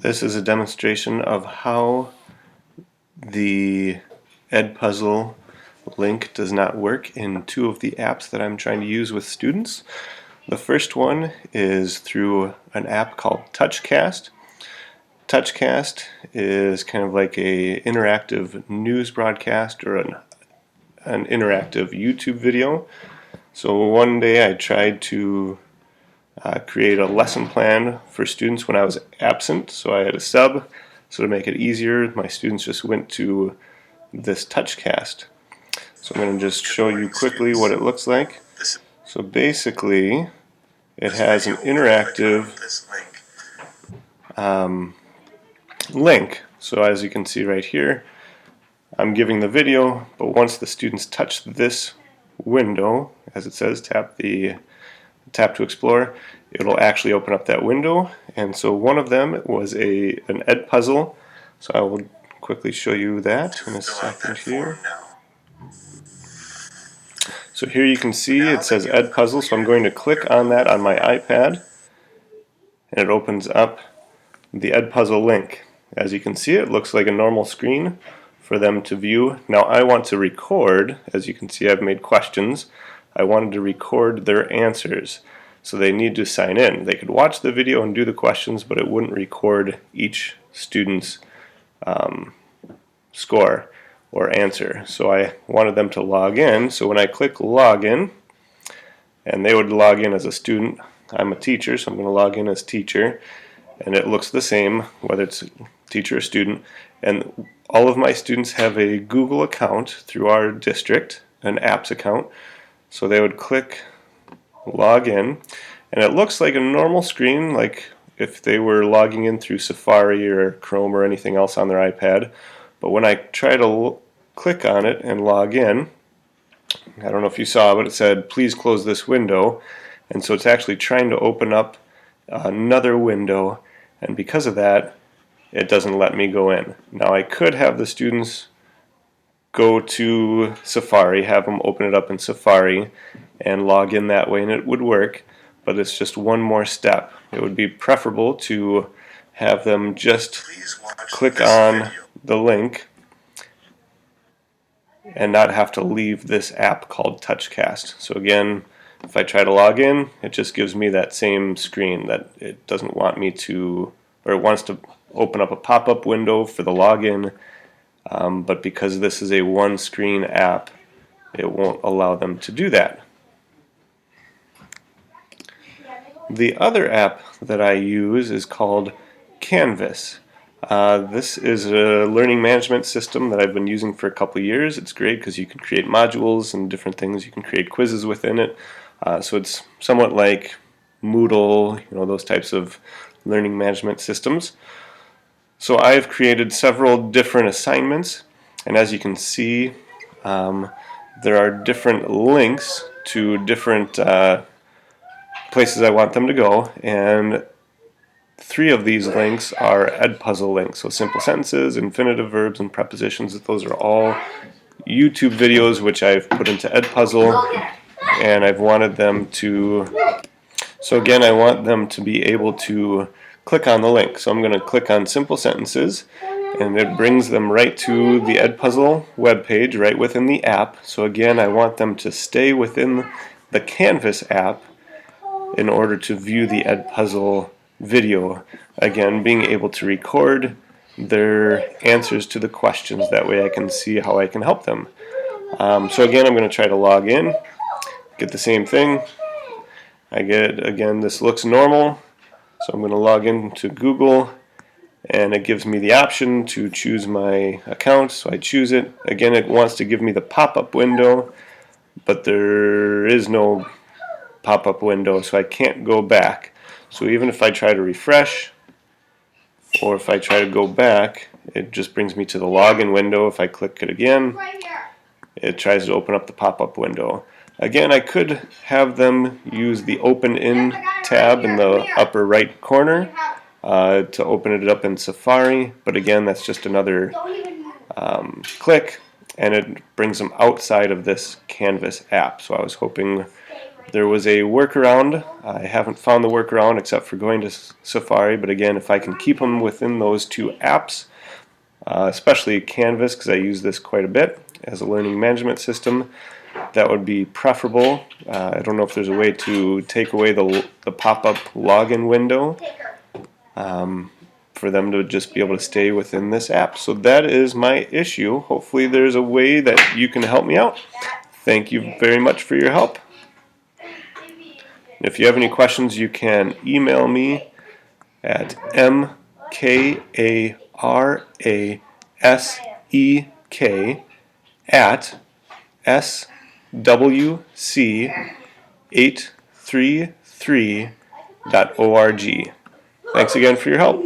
This is a demonstration of how the EdPuzzle link does not work in two of the apps that I'm trying to use with students. The first one is through an app called TouchCast. TouchCast is kind of like a interactive news broadcast or an interactive YouTube video. So one day I tried to create a lesson plan for students when I was absent, so I had a sub. So to make it easier, my students just went to this TouchCast. So I'm going to just show you quickly what it looks like. So basically, it has an interactive link. So as you can see right here, I'm giving the video, but once the students touch this window, as it says, tap to explore, it'll actually open up that window. And so one of them was an EdPuzzle. So I will quickly show you that in a second here. So here you can see it says EdPuzzle, so I'm going to click on that on my iPad, and it opens up the EdPuzzle link. As you can see, it looks like a normal screen for them to view. Now I want to record. As you can see, I've made questions. I wanted to record their answers. So they need to sign in. They could watch the video and do the questions, but it wouldn't record each student's score or answer. So I wanted them to log in. So when I click login, and they would log in as a student, I'm a teacher, so I'm going to log in as teacher, and it looks the same whether it's teacher or student. And all of my students have a Google account through our district, an apps account. So they would click log in, and it looks like a normal screen, like if they were logging in through Safari or Chrome or anything else on their iPad. But when I try to click on it and log in, I don't know if you saw, but it said please close this window, and so it's actually trying to open up another window, and because of that it doesn't let me go in. Now I could have the students go to Safari, have them open it up in Safari and log in that way, and it would work, but it's just one more step. It would be preferable to have them just click on the link and not have to leave this app called TouchCast. So again, if I try to log in, it just gives me that same screen that it doesn't want me to, or it wants to open up a pop-up window for the login, but because this is a one-screen app, it won't allow them to do that. The other app that I use is called Canvas. This is a learning management system that I've been using for a couple years. It's great because you can create modules and different things. You can create quizzes within it. So it's somewhat like Moodle, those types of learning management systems. So I've created several different assignments, and as you can see, there are different links to different places I want them to go, and 3 of these links are EdPuzzle links. So simple sentences, infinitive verbs, and prepositions. Those are all YouTube videos which I've put into EdPuzzle, and I've wanted them to, so again I want them to be able to click on the link. So I'm going to click on simple sentences, and it brings them right to the EdPuzzle webpage right within the app. So again, I want them to stay within the Canvas app in order to view the EdPuzzle video. Again, being able to record their answers to the questions, that way I can see how I can help them. So again, I'm going to try to log in, get the same thing. I get, again, this looks normal, so I'm going to log into Google, and it gives me the option to choose my account, so I choose it. Again, it wants to give me the pop-up window, but there is no pop-up window, so I can't go back. So even if I try to refresh, or if I try to go back, it just brings me to the login window. If I click it again, it tries to open up the pop-up window. Again, I could have them use the Open In tab in the upper right corner to open it up in Safari, but again, that's just another click, and it brings them outside of this Canvas app. So I was hoping There was a workaround. I haven't found the workaround except for going to Safari, but again, if I can keep them within those two apps, especially Canvas, because I use this quite a bit as a learning management system, that would be preferable. I don't know if there's a way to take away the pop-up login window for them to just be able to stay within this app. So that is my issue. Hopefully there's a way that you can help me out. Thank you very much for your help. If you have any questions, you can email me at mkarasek@swc833.org. Thanks again for your help.